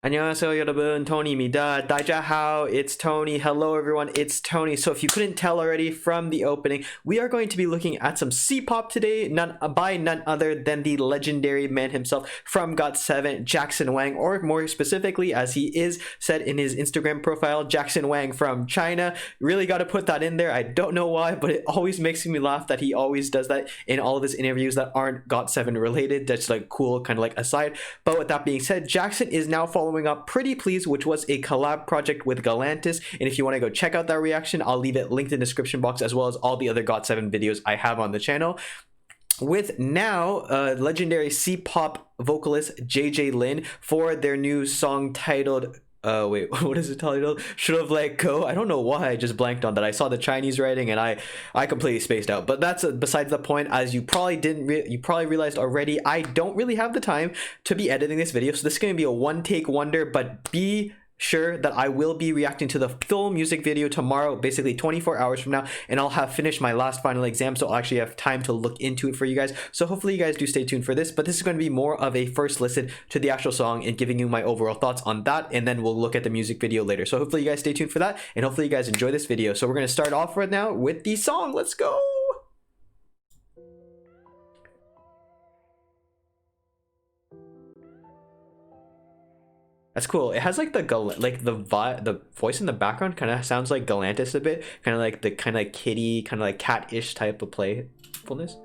안녕하세요, 여러분. Tony입니다. 다자하오. It's Tony. Hello, everyone. It's Tony. So, if you couldn't tell already from the opening, we are going to be looking at some C-pop today, by none other than the legendary man himself from GOT7, Jackson Wang, or more specifically, as he is said in his Instagram profile, Jackson Wang from China. Really got to put that in there. I don't know why, but it always makes me laugh that he always does that in all of his interviews that aren't GOT7 related. That's like cool, kind of like aside. But with that being said, Jackson is now following up Pretty Please, which was a collab project with Galantis, and if you want to go check out that reaction, I'll leave it linked in the description box, as well as all the other GOT7 videos I have on the channel. With now legendary C-pop vocalist JJ Lin for their new song titled wait, what is it titled? Shouldve Let Go. I don't know why I just blanked on that. I saw the Chinese writing and I completely spaced out. But that's besides the point. As you probably you probably realized already, I don't really have the time to be editing this video. So this is going to be a one-take wonder, but be sure that I will be reacting to the full music video tomorrow, basically 24 hours from now, and I'll have finished my last final exam, so I'll actually have time to look into it for you guys. So hopefully you guys do stay tuned for this, but this is going to be more of a first listen to the actual song and giving you my overall thoughts on that, and then we'll look at the music video later. So hopefully you guys stay tuned for that, and hopefully you guys enjoy this video. So we're going to start off right now with the song. Let's go! That's cool. It has like the voice in the background kind of sounds like Galantis a bit, kind of like the kind of kitty, kind of like cat-ish type of playfulness.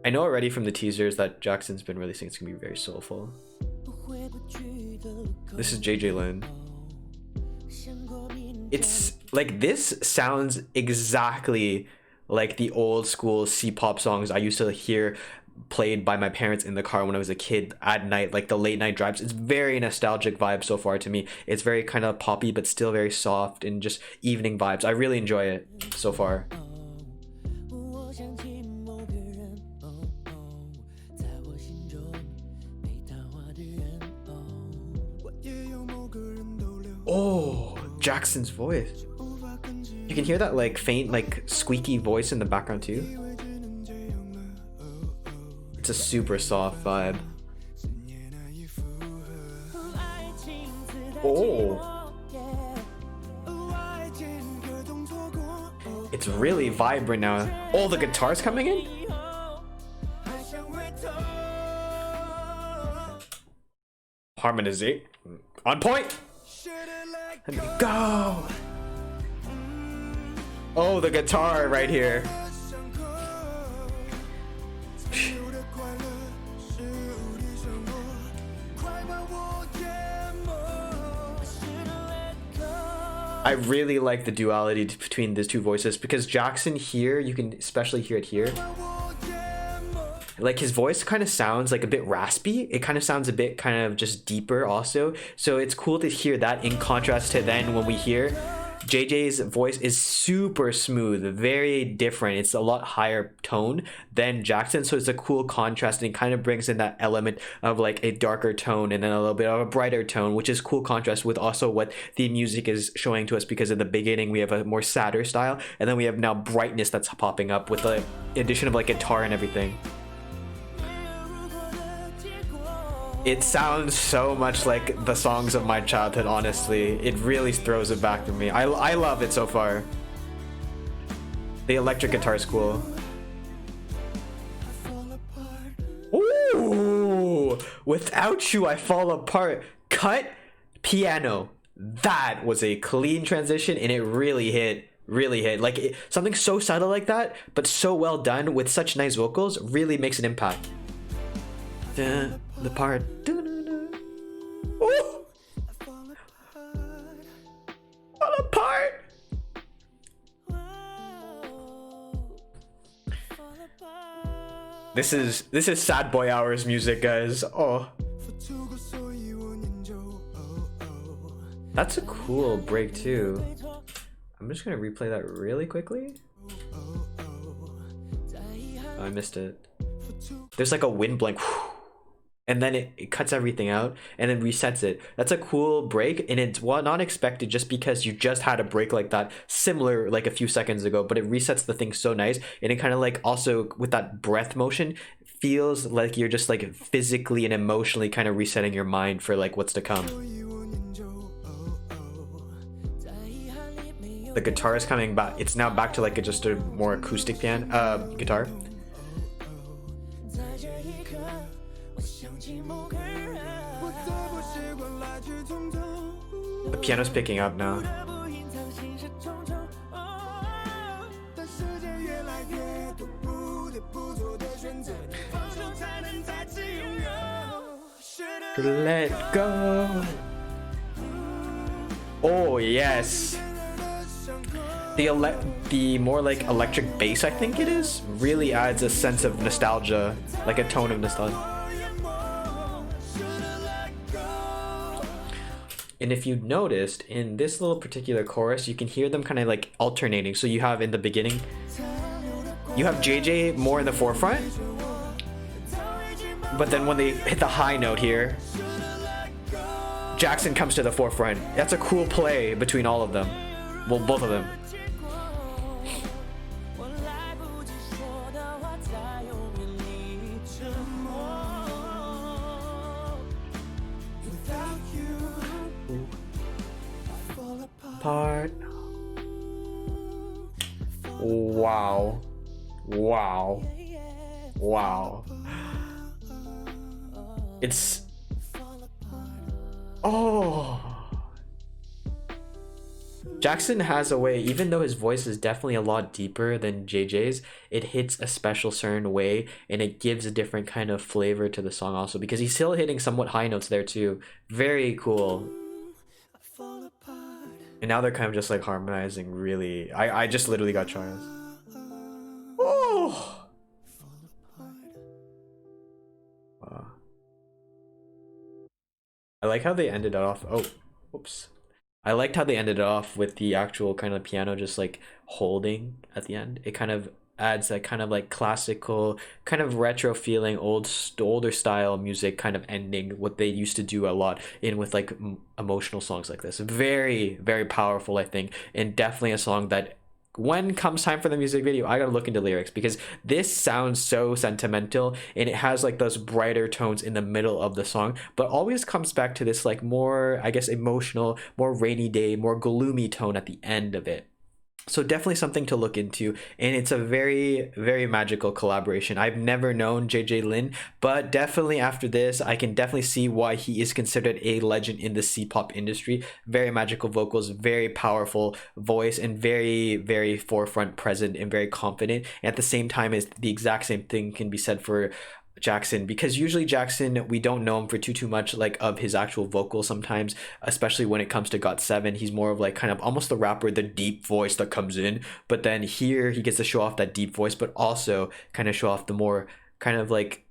I know already from the teasers that Jackson's been releasing, it's gonna be very soulful. This is JJ Lin. It's like, this sounds exactly like the old school C-pop songs I used to hear played by my parents in the car when I was a kid at night, like the late night drives. It's very nostalgic vibe so far to me. It's very kind of poppy but still very soft and just evening vibes. I really enjoy it so far. Oh, Jackson's voice. You can hear that like faint, like squeaky voice in the background too. It's a super soft vibe. Oh, it's really vibrant now. Oh, the guitar's coming in. Harmonization on point. Let me go. Oh, the guitar right here. I really like the duality between these two voices, because Jackson here, you can especially hear it here. Like his voice kind of sounds like a bit raspy. It kind of sounds a bit kind of just deeper also. So it's cool to hear that in contrast to then when we hear JJ's voice is super smooth, very different. It's a lot higher tone than Jackson, so it's a cool contrast, and it kind of brings in that element of like a darker tone and then a little bit of a brighter tone, which is cool contrast with also what the music is showing to us, because in the beginning we have a more sadder style, and then we have now brightness that's popping up with the addition of like guitar and everything. It sounds so much like the songs of my childhood, honestly. It really throws it back to me. I love it so far. The electric guitar is cool. Ooh! Without You, I Fall Apart. Cut piano. That was a clean transition, and it really hit. Really hit. Like, something so subtle like that, but so well done with such nice vocals, really makes an impact. The part. Ooh. Fall apart. This is sad boy hours music, guys. Oh, that's a cool break too. I'm just gonna replay that really quickly. Oh, I missed it. There's like a wind blank. And then it cuts everything out and then resets it. That's a cool break, and it's not expected just because you just had a break like that similar like a few seconds ago, but it resets the thing so nice, and it kind of like also with that breath motion feels like you're just like physically and emotionally kind of resetting your mind for like what's to come. The guitar is coming back. It's now back to like just a more acoustic guitar. The piano's picking up now. Let go. Oh yes. The more like electric bass, I think it is, really adds a sense of nostalgia, like a tone of nostalgia. And if you noticed, in this little particular chorus, you can hear them kind of like alternating. So you have in the beginning, you have JJ more in the forefront, but then when they hit the high note here, Jackson comes to the forefront. That's a cool play between all of them. Well, both of them. Part. Wow. Wow. Wow. It's... Oh. Jackson has a way, even though his voice is definitely a lot deeper than JJ's, it hits a special certain way and it gives a different kind of flavor to the song also, because he's still hitting somewhat high notes there too. Very cool. And now they're kind of just like harmonizing really. I just literally got chills. Oh. Wow. I like how they ended off. Oh, whoops. I liked how they ended off with the actual kind of piano just like holding at the end. It kind of adds that kind of like classical, kind of retro feeling, older style music kind of ending, what they used to do a lot in with like emotional songs like this. Very, very powerful, I think, and definitely a song that when comes time for the music video, I gotta look into lyrics, because this sounds so sentimental and it has like those brighter tones in the middle of the song, but always comes back to this like more, I guess, emotional, more rainy day, more gloomy tone at the end of it. So definitely something to look into, and it's a very, very magical collaboration. I've never known JJ Lin, but definitely after this, I can definitely see why he is considered a legend in the C-pop industry. Very magical vocals, very powerful voice, and very, very forefront present and very confident. And at the same time, is the exact same thing can be said for Jackson, because usually Jackson, we don't know him for too much like of his actual vocal sometimes, especially when it comes to GOT7. He's more of like kind of almost the rapper, the deep voice that comes in, but then here he gets to show off that deep voice, but also kind of show off the more kind of like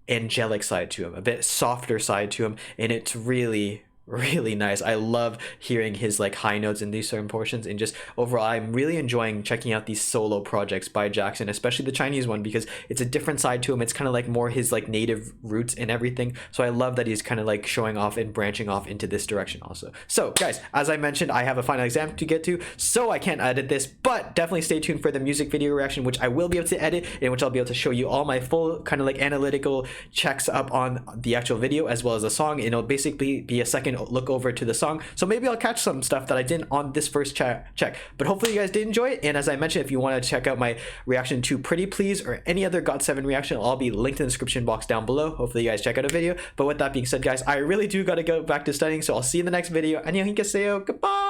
angelic side to him, a bit softer side to him, and it's really, really nice. I love hearing his like high notes in these certain portions, and just overall I'm really enjoying checking out these solo projects by Jackson, especially the Chinese one, because it's a different side to him. It's kind of like more his like native roots and everything, so I love that he's kind of like showing off and branching off into this direction also. So guys, as I mentioned, I have a final exam to get to, so I can't edit this, but definitely stay tuned for the music video reaction, which I will be able to edit, in which I'll be able to show you all my full kind of like analytical checks up on the actual video as well as the song, and it'll basically be a second look over to the song, so maybe I'll catch some stuff that I didn't on this first check. But hopefully you guys did enjoy it, and as I mentioned, if you want to check out my reaction to Pretty Please or any other GOT7 reaction, I'll be linked in the description box down below. Hopefully you guys check out a video. But with that being said, guys, I really do gotta go back to studying, so I'll see you in the next video. 안녕히 계세요. Goodbye.